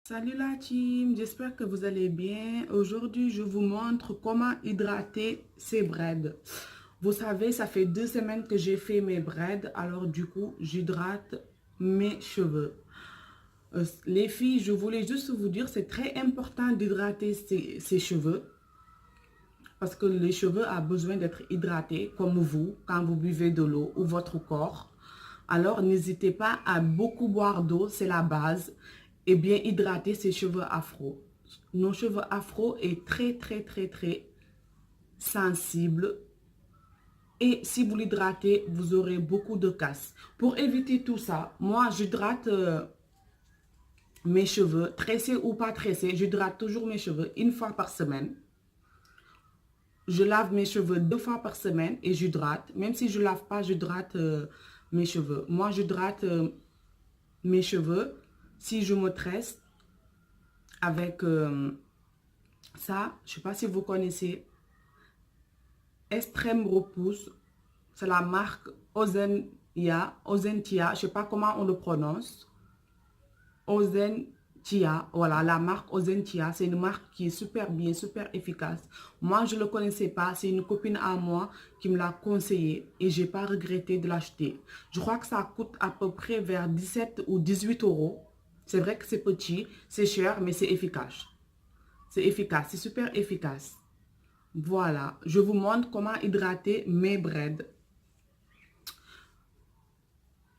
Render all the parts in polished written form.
Salut la team, j'espère que vous allez bien. Aujourd'hui, je vous montre comment hydrater ses braids. Vous savez, ça fait 2 semaines que j'ai fait mes braids, alors du coup, j'hydrate mes cheveux. Les filles, je voulais juste vous dire, c'est très important d'hydrater ses cheveux parce que les cheveux ont besoin d'être hydratés comme vous quand vous buvez de l'eau ou votre corps. Alors, n'hésitez pas à beaucoup boire d'eau, c'est la base, et bien hydrater ses cheveux afro. Nos cheveux afro est très sensible et si vous l'hydratez, vous aurez beaucoup de casse. Pour éviter tout ça, moi, j'hydrate mes cheveux, tressés ou pas tressés, j'hydrate toujours mes cheveux une fois par semaine. Je lave mes cheveux 2 fois par semaine et j'hydrate. Même si je ne lave pas, j'hydrate mes cheveux. Moi, j'hydrate mes cheveux si je me tresse avec ça. Je ne sais pas si vous connaissez. Extrême Repousse. C'est la marque Ozentia. Ozentia. Je ne sais pas comment on le prononce. Ozentia. Voilà, la marque Ozentia. C'est une marque qui est super bien, super efficace. Moi, je ne le connaissais pas. C'est une copine à moi qui me l'a conseillé et je n'ai pas regretté de l'acheter. Je crois que ça coûte à peu près vers 17 ou 18 euros. C'est vrai que c'est petit, c'est cher, mais c'est efficace. C'est efficace, c'est super efficace. Voilà, je vous montre comment hydrater mes braids.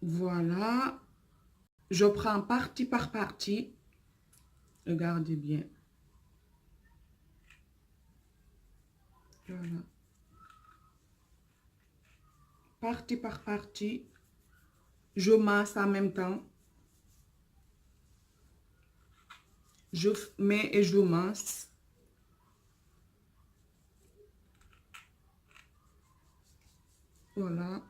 Voilà, je prends partie par partie. Regardez bien. Voilà. Partie par partie. Je masse en même temps. Je mets et je masse. Voilà.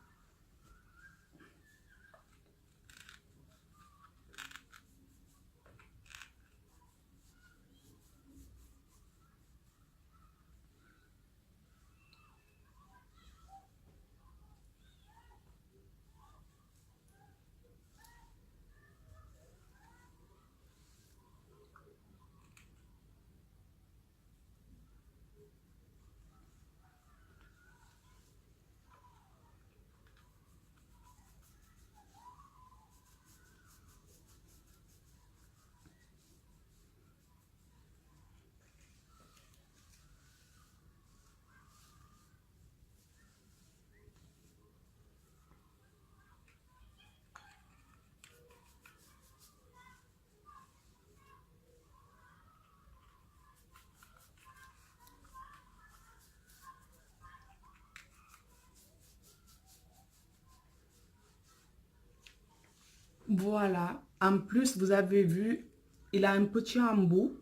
Voilà. En plus, vous avez vu, il a un petit embout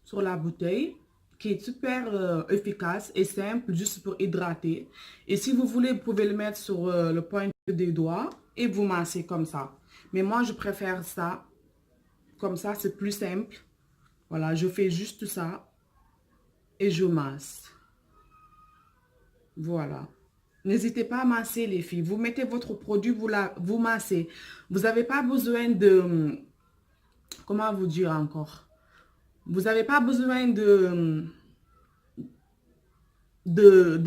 sur la bouteille qui est super efficace et simple juste pour hydrater. Et si vous voulez, vous pouvez le mettre sur le point des doigts et vous massez comme ça. Mais moi, je préfère ça. Comme ça, c'est plus simple. Voilà, je fais juste ça et je masse. Voilà. N'hésitez pas à masser les filles. Vous mettez votre produit, vous massez. Vous n'avez pas besoin de... Comment vous dire encore? Vous n'avez pas besoin de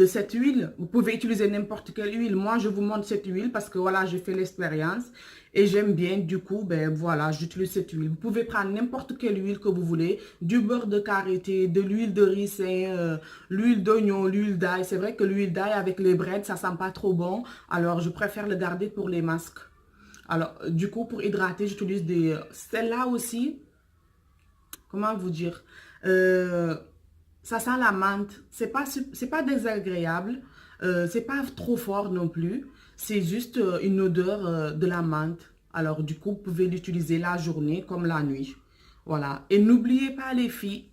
cette huile. Vous pouvez utiliser n'importe quelle huile. Moi, je vous montre cette huile parce que voilà, j'ai fait l'expérience et j'aime bien. Du coup, ben voilà, j'utilise cette huile. Vous pouvez prendre n'importe quelle huile que vous voulez. Du beurre de karité, de l'huile de ricin, l'huile d'oignon, l'huile d'ail. C'est vrai que l'huile d'ail avec les braids, ça sent pas trop bon. Alors, je préfère le garder pour les masques. Alors, du coup, pour hydrater, j'utilise des... Celle-là aussi, comment vous dire? Ça sent la menthe. C'est pas désagréable. C'est pas trop fort non plus. C'est juste une odeur de la menthe. Alors, du coup, vous pouvez l'utiliser la journée comme la nuit. Voilà. Et n'oubliez pas, les filles,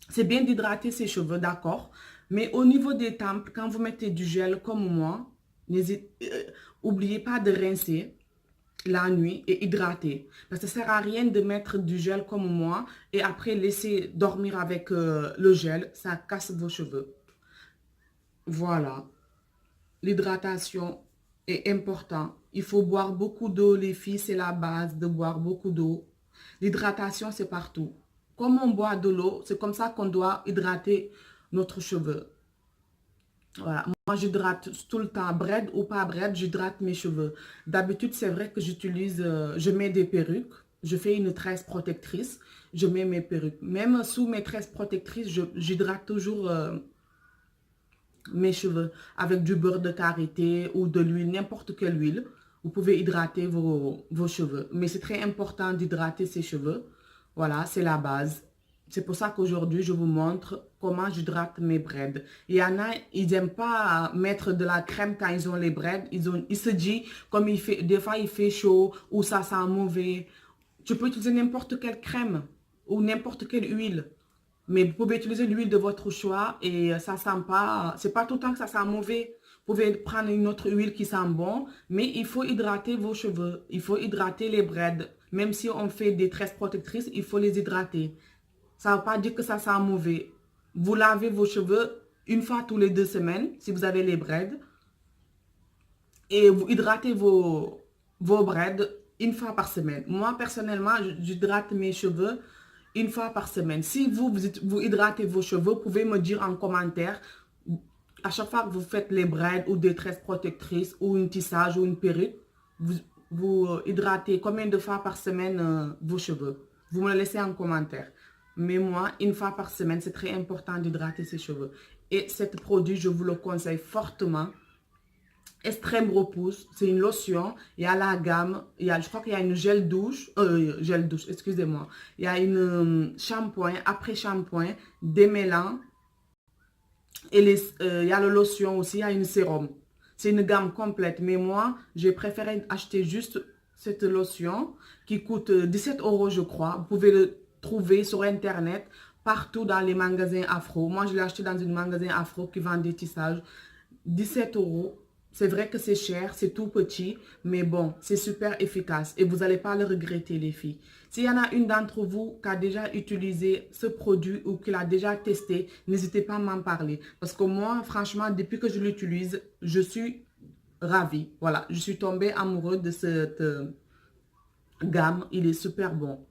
c'est bien d'hydrater ses cheveux, d'accord? Mais au niveau des tempes, quand vous mettez du gel comme moi, n'oubliez pas de rincer la nuit et hydrater. Parce que ça sert à rien de mettre du gel comme moi et après laisser dormir avec le gel. Ça casse vos cheveux. Voilà. L'hydratation est important. Il faut boire beaucoup d'eau, les filles. C'est la base de boire beaucoup d'eau. L'hydratation, c'est partout. Comme on boit de l'eau, c'est comme ça qu'on doit hydrater notre cheveux. Voilà, moi j'hydrate tout le temps, braid ou pas braid, j'hydrate mes cheveux. D'habitude, c'est vrai que je mets des perruques, je fais une tresse protectrice, je mets mes perruques. Même sous mes tresses protectrices, j'hydrate toujours mes cheveux avec du beurre de karité ou de l'huile, n'importe quelle huile. Vous pouvez hydrater vos cheveux. Mais c'est très important d'hydrater ses cheveux. Voilà, c'est la base. C'est pour ça qu'aujourd'hui, je vous montre comment j'hydrate mes braids. Il y en a, ils n'aiment pas mettre de la crème quand ils ont les braids. Ils se disent, comme des fois il fait chaud ou ça sent mauvais. Tu peux utiliser n'importe quelle crème ou n'importe quelle huile. Mais vous pouvez utiliser l'huile de votre choix et ça sent pas, c'est pas tout le temps que ça sent mauvais. Vous pouvez prendre une autre huile qui sent bon, mais il faut hydrater vos cheveux. Il faut hydrater les braids. Même si on fait des tresses protectrices, il faut les hydrater. Ça ne veut pas dire que ça sent mauvais. Vous lavez vos cheveux une fois tous les 2 semaines, si vous avez les braids. Et vous hydratez vos braids une fois par semaine. Moi, personnellement, j'hydrate mes cheveux une fois par semaine. Si vous hydratez vos cheveux, vous pouvez me dire en commentaire, à chaque fois que vous faites les braids ou des tresses protectrices ou un tissage ou une perruque, vous hydratez combien de fois par semaine vos cheveux. Vous me le laissez en commentaire. Mais moi, une fois par semaine, c'est très important d'hydrater ses cheveux. Et ce produit, je vous le conseille fortement. Extrême repousse, c'est une lotion. Il y a la gamme, je crois qu'il y a une gel douche, excusez-moi. Il y a une shampoing, après shampoing, démêlant. Et il y a la lotion aussi, il y a une sérum. C'est une gamme complète. Mais moi, j'ai préféré acheter juste cette lotion qui coûte 17 €, je crois. Vous pouvez le trouver sur Internet, partout dans les magasins afro. Moi, je l'ai acheté dans un magasin afro qui vend des tissages. 17 €. C'est vrai que c'est cher, c'est tout petit, mais bon, c'est super efficace et vous n'allez pas le regretter, les filles. S'il y en a une d'entre vous qui a déjà utilisé ce produit ou qui l'a déjà testé, n'hésitez pas à m'en parler. Parce que moi, franchement, depuis que je l'utilise, je suis ravie. Voilà, je suis tombée amoureuse de cette gamme. Il est super bon,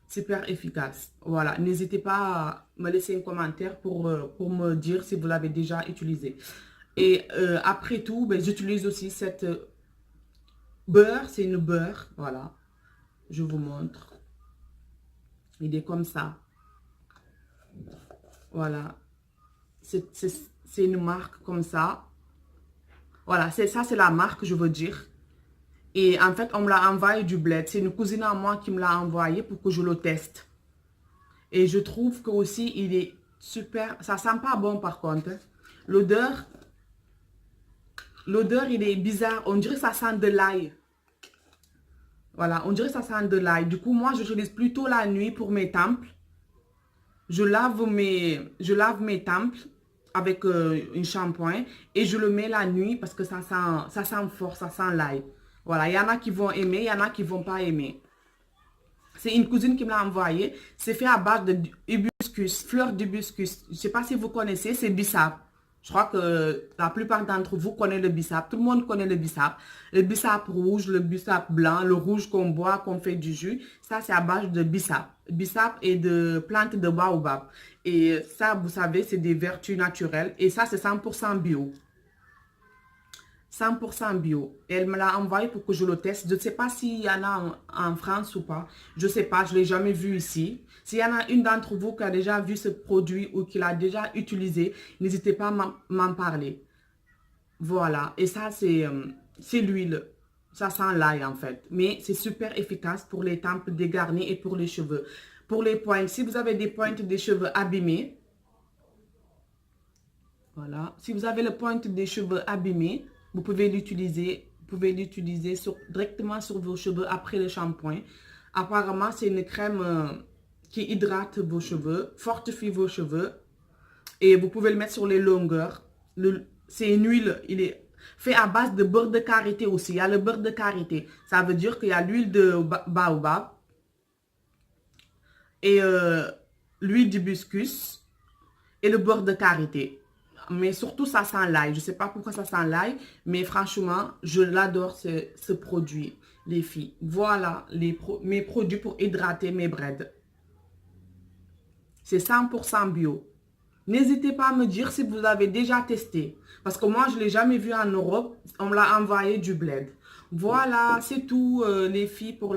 super efficace. Voilà, n'hésitez pas à me laisser un commentaire pour me dire si vous l'avez déjà utilisé. Et après tout, ben, j'utilise aussi cette beurre. C'est une beurre. Voilà. Je vous montre. Il est comme ça. Voilà. C'est une marque comme ça. Voilà. Ça, c'est la marque, je veux dire. Et en fait, on me l'a envoyé du bled. C'est une cousine à moi qui me l'a envoyé pour que je le teste. Et je trouve que aussi, il est super. Ça sent pas bon par contre. L'odeur, il est bizarre. On dirait que ça sent de l'ail. Voilà, on dirait que ça sent de l'ail. Du coup, moi, j'utilise plutôt la nuit pour mes tempes. Je lave mes tempes avec un shampoing et je le mets la nuit parce que ça sent fort, ça sent l'ail. Voilà, il y en a qui vont aimer, il y en a qui ne vont pas aimer. C'est une cousine qui me l'a envoyé. C'est fait à base de hibiscus, fleur d'hibiscus. Je ne sais pas si vous connaissez, c'est bissap. Je crois que la plupart d'entre vous connaissent le bissap. Tout le monde connaît le bissap. Le bissap rouge, le bissap blanc, le rouge qu'on boit, qu'on fait du jus. Ça, c'est à base de bissap. Bissap et de plantes de baobab. Et ça, vous savez, c'est des vertus naturelles. Et ça, c'est 100% bio. 100% bio. Et elle me l'a envoyé pour que je le teste. Je ne sais pas s'il y en a en France ou pas. Je ne sais pas, je ne l'ai jamais vu ici. S'il y en a une d'entre vous qui a déjà vu ce produit ou qui l'a déjà utilisé, n'hésitez pas à m'en parler. Voilà. Et ça, c'est l'huile. Ça sent l'ail en fait. Mais c'est super efficace pour les tempes dégarnies et pour les cheveux. Pour les pointes, si vous avez des pointes des cheveux abîmés, voilà. Si vous avez le pointe des cheveux abîmés, vous pouvez l'utiliser directement sur vos cheveux après le shampoing. Apparemment, c'est une crème qui hydrate vos cheveux, fortifie vos cheveux. Et vous pouvez le mettre sur les longueurs. C'est une huile, il est fait à base de beurre de karité aussi. Il y a le beurre de karité. Ça veut dire qu'il y a l'huile de baobab et l'huile d'hibiscus et le beurre de karité. mais surtout ça sent l'ail. Je ne sais pas pourquoi ça sent l'ail, mais franchement, je l'adore ce produit, les filles. Voilà mes produits pour hydrater mes braids. C'est 100% bio. N'hésitez pas à me dire si vous avez déjà testé. Parce que moi, je ne l'ai jamais vu en Europe. On me l'a envoyé du bled. Voilà, c'est tout les filles pour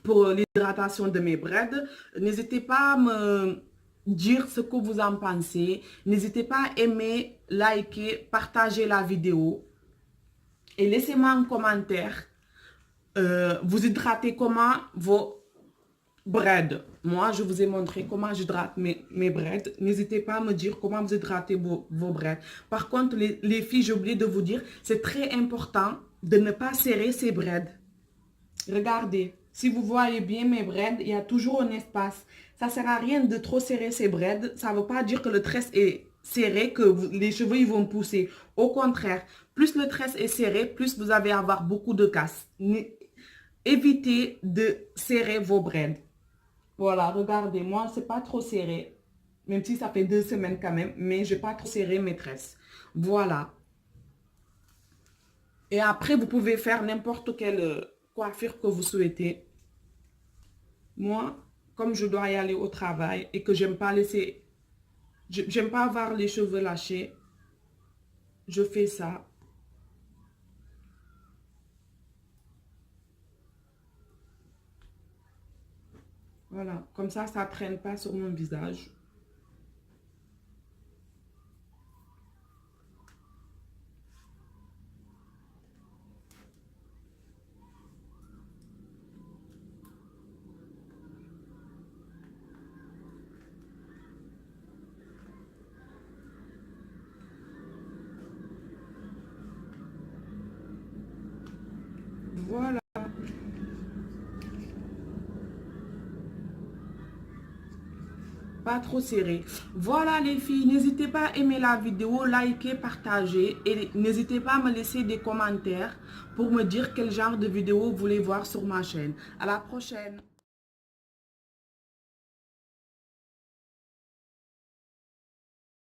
l'hydratation de mes braids. N'hésitez pas à me dire ce que vous en pensez. N'hésitez pas à aimer, liker, partager la vidéo. Et laissez-moi un commentaire. Vous hydratez comment vos braids? Moi, je vous ai montré comment j'hydrate mes braids. N'hésitez pas à me dire comment vous hydratez vos braids. Par contre, les filles, j'ai oublié de vous dire, c'est très important de ne pas serrer ces braids. Regardez, si vous voyez bien mes braids, il y a toujours un espace. Ça ne sert à rien de trop serrer ces braids. Ça ne veut pas dire que le tresse est serré, que les cheveux ils vont pousser. Au contraire, plus le tresse est serré, plus vous allez avoir beaucoup de casse. Évitez de serrer vos braids. Voilà, regardez, moi, c'est pas trop serré. Même si ça fait 2 semaines quand même, mais je n'ai pas trop serré mes tresses. Voilà. Et après, vous pouvez faire n'importe quelle coiffure que vous souhaitez. Moi, comme je dois y aller au travail et que j'aime pas j'aime pas avoir les cheveux lâchés, je fais ça. Voilà, comme ça ne traîne pas sur mon visage. Voilà. Pas trop serré. Voilà les filles, n'hésitez pas à aimer la vidéo, liker, partager et n'hésitez pas à me laisser des commentaires pour me dire quel genre de vidéo vous voulez voir sur ma chaîne. À la prochaine.